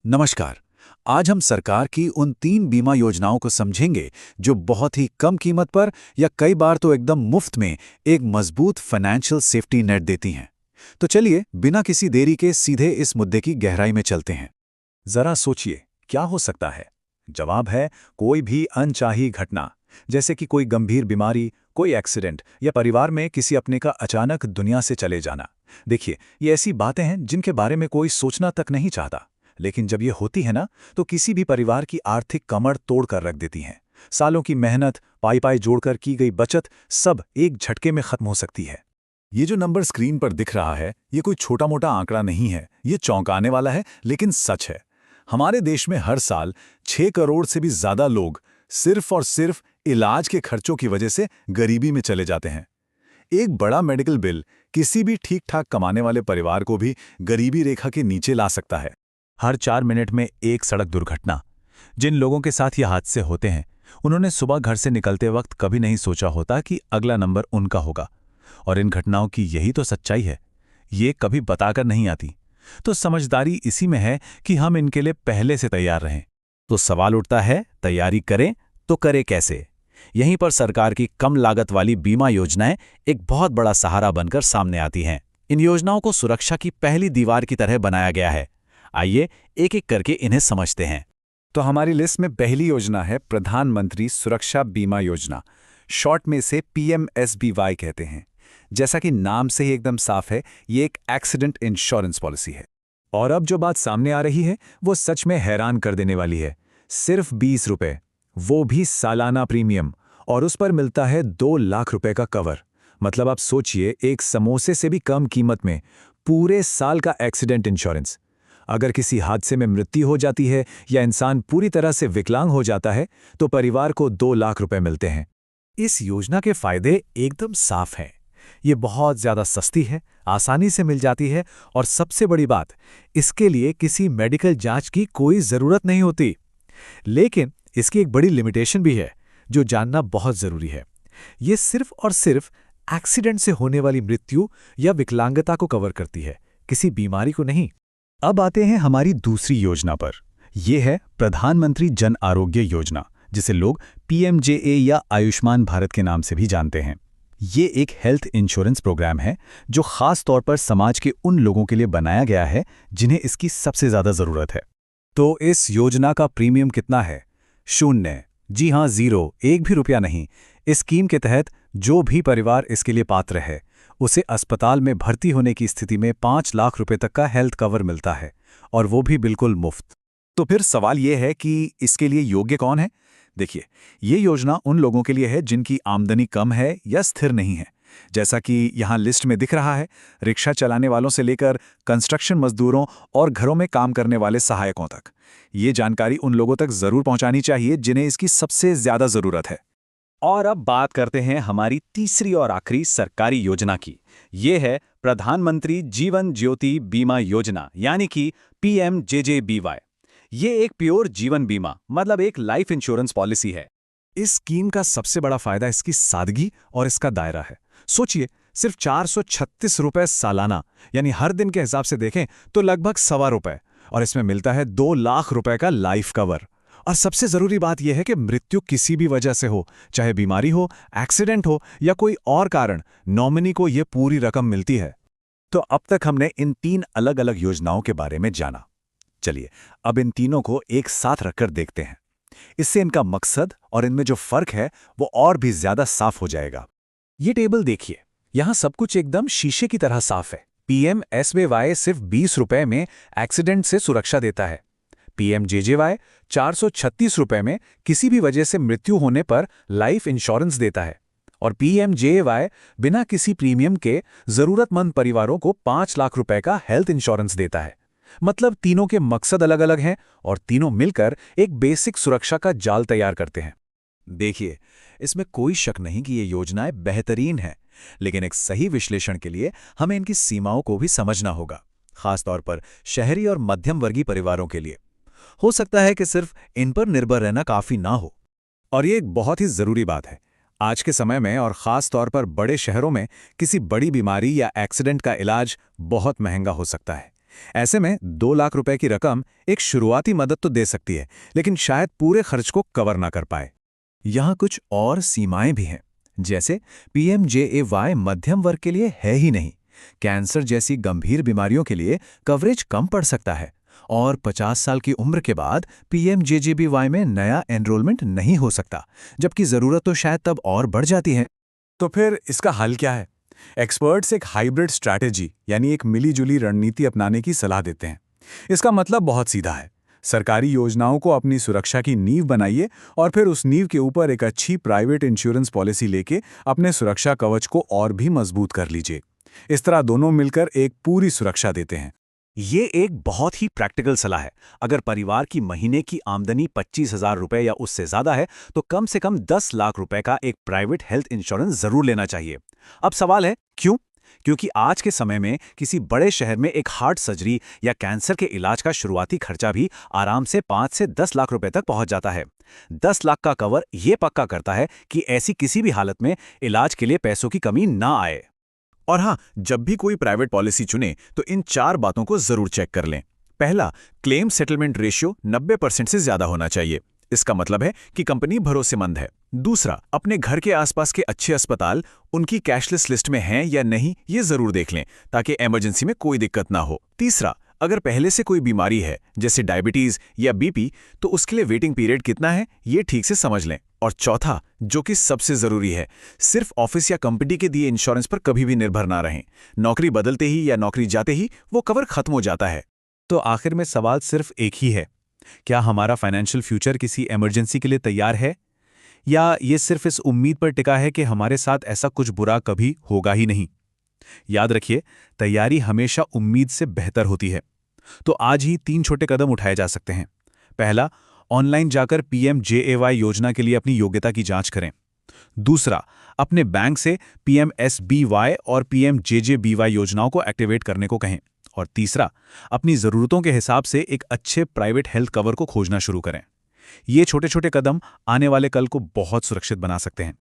नमस्कार। आज हम सरकार की उन 3 बीमा योजनाओं को समझेंगे जो बहुत ही कम कीमत पर या कई बार तो एकदम मुफ्त में एक मजबूत फाइनेंशियल सेफ्टी नेट देती हैं। तो चलिए बिना किसी देरी के सीधे इस मुद्दे की गहराई में चलते हैं। जरा सोचिए, क्या हो सकता है? जवाब है कोई भी अनचाही घटना, जैसे कि कोई गंभीर बीमारी, कोई एक्सीडेंट या परिवार में किसी अपने का अचानक दुनिया से चले जाना। देखिए, ये ऐसी बातें हैं जिनके बारे में कोई सोचना तक नहीं चाहता, लेकिन जब ये होती है ना, तो किसी भी परिवार की आर्थिक कमर तोड़ कर रख देती हैं। सालों की मेहनत, पाई पाई जोड़कर की गई बचत, सब एक झटके में खत्म हो सकती है। ये जो नंबर स्क्रीन पर दिख रहा है, ये कोई छोटा मोटा आंकड़ा नहीं है, ये चौंकाने वाला है लेकिन सच है। हमारे देश में हर साल 6 करोड़ से भी ज्यादा लोग सिर्फ और सिर्फ इलाज के खर्चों की वजह से गरीबी में चले जाते हैं। एक बड़ा मेडिकल बिल किसी भी ठीक ठाक कमाने वाले परिवार को भी गरीबी रेखा के नीचे ला सकता है। हर 4 मिनट में एक सड़क दुर्घटना। जिन लोगों के साथ ये हादसे होते हैं, उन्होंने सुबह घर से निकलते वक्त कभी नहीं सोचा होता कि अगला नंबर उनका होगा। और इन घटनाओं की यही तो सच्चाई है, ये कभी बताकर नहीं आती। तो समझदारी इसी में है कि हम इनके लिए पहले से तैयार रहें। तो सवाल उठता है, तैयारी करें तो करें कैसे? यहीं पर सरकार की कम लागत वाली बीमा योजनाएं एक बहुत बड़ा सहारा बनकर सामने आती हैं। इन योजनाओं को सुरक्षा की पहली दीवार की तरह बनाया गया है। आइए एक एक करके इन्हें समझते हैं। तो हमारी लिस्ट में पहली योजना है प्रधानमंत्री सुरक्षा बीमा योजना। शॉर्ट में इसे PMSBY कहते हैं। जैसा कि नाम से ही एकदम साफ है, ये एक एक्सीडेंट इंश्योरेंस पॉलिसी है। और अब जो बात सामने आ रही है वो सच में हैरान कर देने वाली है। सिर्फ 20 रुपए, वो भी सालाना प्रीमियम, और उस पर मिलता है 2 लाख रुपए का कवर। मतलब आप सोचिए, एक समोसे से भी कम कीमत में पूरे साल का एक्सीडेंट इंश्योरेंस। अगर किसी हादसे में मृत्यु हो जाती है या इंसान पूरी तरह से विकलांग हो जाता है, तो परिवार को 2 लाख रुपए मिलते हैं। इस योजना के फायदे एकदम साफ हैं। ये बहुत ज्यादा सस्ती है, आसानी से मिल जाती है, और सबसे बड़ी बात, इसके लिए किसी मेडिकल जांच की कोई जरूरत नहीं होती। लेकिन इसकी एक बड़ी लिमिटेशन भी है, जो जानना बहुत जरूरी है। ये सिर्फ और सिर्फ एक्सीडेंट से होने वाली मृत्यु या विकलांगता को कवर करती है, किसी बीमारी को नहीं। अब आते हैं हमारी दूसरी योजना पर। यह है प्रधानमंत्री जन आरोग्य योजना, जिसे लोग PMJA या आयुष्मान भारत के नाम से भी जानते हैं। ये एक हेल्थ इंश्योरेंस प्रोग्राम है जो खास तौर पर समाज के उन लोगों के लिए बनाया गया है जिन्हें इसकी सबसे ज्यादा जरूरत है। तो इस योजना का प्रीमियम कितना है? 0। जी हां, 0, एक भी रुपया नहीं। इस स्कीम के तहत जो भी परिवार इसके लिए पात्र है, उसे अस्पताल में भर्ती होने की स्थिति में 5 लाख रुपए तक का हेल्थ कवर मिलता है, और वो भी बिल्कुल मुफ्त। तो फिर सवाल ये है कि इसके लिए योग्य कौन है? देखिए, ये योजना उन लोगों के लिए है जिनकी आमदनी कम है या स्थिर नहीं है। जैसा कि यहाँ लिस्ट में दिख रहा है, रिक्शा चलाने वालों से लेकर कंस्ट्रक्शन मजदूरों और घरों में काम करने वाले सहायकों तक। ये जानकारी उन लोगों तक जरूर पहुंचानी चाहिए जिन्हें इसकी सबसे ज्यादा जरूरत है। और अब बात करते हैं हमारी तीसरी और आखिरी सरकारी योजना की। ये है प्रधानमंत्री जीवन ज्योति बीमा योजना, यानी कि PMJJBY। ये एक प्योर जीवन बीमा, मतलब एक लाइफ इंश्योरेंस पॉलिसी है। इस स्कीम का सबसे बड़ा फायदा इसकी सादगी और इसका दायरा है। सोचिए, सिर्फ 436 रुपए सालाना, यानी हर दिन के हिसाब से देखें तो लगभग ₹1.25, और इसमें मिलता है 2 लाख रुपए का लाइफ कवर। और सबसे जरूरी बात यह है कि मृत्यु किसी भी वजह से हो, चाहे बीमारी हो, एक्सीडेंट हो या कोई और कारण, नॉमिनी को यह पूरी रकम मिलती है। तो अब तक हमने इन 3 अलग अलग योजनाओं के बारे में जाना। चलिए अब इन तीनों को एक साथ रखकर देखते हैं। इससे इनका मकसद और इनमें जो फर्क है वो और भी ज्यादा साफ हो जाएगा। ये टेबल देखिए, यहां सब कुछ एकदम शीशे की तरह साफ है। PMSBY सिर्फ 20 रुपए में एक्सीडेंट से सुरक्षा देता है। PMJJY 436 रुपए में किसी भी वजह से मृत्यु होने पर लाइफ इंश्योरेंस देता है। और PMJAY बिना किसी प्रीमियम के जरूरतमंद परिवारों को 5 लाख रुपए का हेल्थ इंश्योरेंस देता है। मतलब तीनों के मकसद अलग अलग हैं, और तीनों मिलकर एक बेसिक सुरक्षा का जाल तैयार करते हैं। देखिए, इसमें कोई शक नहीं कि ये योजनाएं बेहतरीन हैं, लेकिन एक सही विश्लेषण के लिए हमें इनकी सीमाओं को भी समझना होगा, खासतौर पर शहरी और मध्यम वर्गीय परिवारों के लिए। हो सकता है कि सिर्फ इन पर निर्भर रहना काफी ना हो। और ये एक बहुत ही जरूरी बात है। आज के समय में और खास तौर पर बड़े शहरों में किसी बड़ी बीमारी या एक्सीडेंट का इलाज बहुत महंगा हो सकता है। ऐसे में 2 लाख रुपए की रकम एक शुरुआती मदद तो दे सकती है, लेकिन शायद पूरे खर्च को कवर ना कर पाए। यहाँ कुछ और सीमाएं भी हैं, जैसे PMJAY मध्यम वर्ग के लिए है ही नहीं। कैंसर जैसी गंभीर बीमारियों के लिए कवरेज कम पड़ सकता है, और 50 साल की उम्र के बाद PMJJBY में नया एनरोलमेंट नहीं हो सकता, जबकि ज़रूरत तो शायद तब और बढ़ जाती है। तो फिर इसका हल क्या है? एक्सपर्ट्स एक हाइब्रिड स्ट्रैटेजी यानी एक मिलीजुली रणनीति अपनाने की सलाह देते हैं। इसका मतलब बहुत सीधा है। सरकारी योजनाओं को अपनी सुरक्षा की नींव बनाइए और फिर उस नींव के ऊपर एक अच्छी प्राइवेट इंश्योरेंस पॉलिसी लेके अपने सुरक्षा कवच को और भी मजबूत कर लीजिए। इस तरह दोनों मिलकर एक पूरी सुरक्षा देते हैं। ये एक बहुत ही प्रैक्टिकल सलाह है। अगर परिवार की महीने की आमदनी 25,000 रुपए या उससे ज्यादा है, तो कम से कम 10 लाख रुपए का एक प्राइवेट हेल्थ इंश्योरेंस जरूर लेना चाहिए। अब सवाल है, क्यों? क्योंकि आज के समय में किसी बड़े शहर में एक हार्ट सर्जरी या कैंसर के इलाज का शुरुआती खर्चा भी आराम से 5 से 10 लाख रुपए तक पहुंच जाता है। 10 लाख का कवर ये पक्का करता है कि ऐसी किसी भी हालत में इलाज के लिए पैसों की कमी ना आए। और हाँ, जब भी कोई प्राइवेट पॉलिसी चुने तो इन 4 बातों को जरूर चेक कर लें। पहला, क्लेम सेटलमेंट रेशियो 90% से ज्यादा होना चाहिए। इसका मतलब है कि कंपनी भरोसेमंद है। दूसरा, अपने घर के आसपास के अच्छे अस्पताल उनकी कैशलेस लिस्ट में हैं या नहीं, ये जरूर देख लें ताकि इमरजेंसी में कोई दिक्कत ना हो। तीसरा, अगर पहले से कोई बीमारी है जैसे डायबिटीज या बीपी, तो उसके लिए वेटिंग पीरियड कितना है ये ठीक से समझ लें। और चौथा, जो कि सबसे जरूरी है, सिर्फ ऑफिस या कंपनी के दिए इंश्योरेंस पर कभी भी निर्भर ना रहें। नौकरी बदलते ही या नौकरी जाते ही वो कवर खत्म हो जाता है। तो आखिर में सवाल सिर्फ एक ही है, क्या हमारा फाइनेंशियल फ्यूचर किसी इमरजेंसी के लिए तैयार है, या ये सिर्फ इस उम्मीद पर टिका है कि हमारे साथ ऐसा कुछ बुरा कभी होगा ही नहीं? याद रखिए, तैयारी हमेशा उम्मीद से बेहतर होती है। तो आज ही 3 छोटे कदम उठाए जा सकते हैं। पहला, ऑनलाइन जाकर PMJAY योजना के लिए अपनी योग्यता की जांच करें। दूसरा, अपने बैंक से PMSBY और PMJJBY योजनाओं को एक्टिवेट करने को कहें। और तीसरा, अपनी ज़रूरतों के हिसाब से एक अच्छे प्राइवेट हेल्थ कवर को खोजना शुरू करें। ये छोटे छोटे कदम आने वाले कल को बहुत सुरक्षित बना सकते हैं।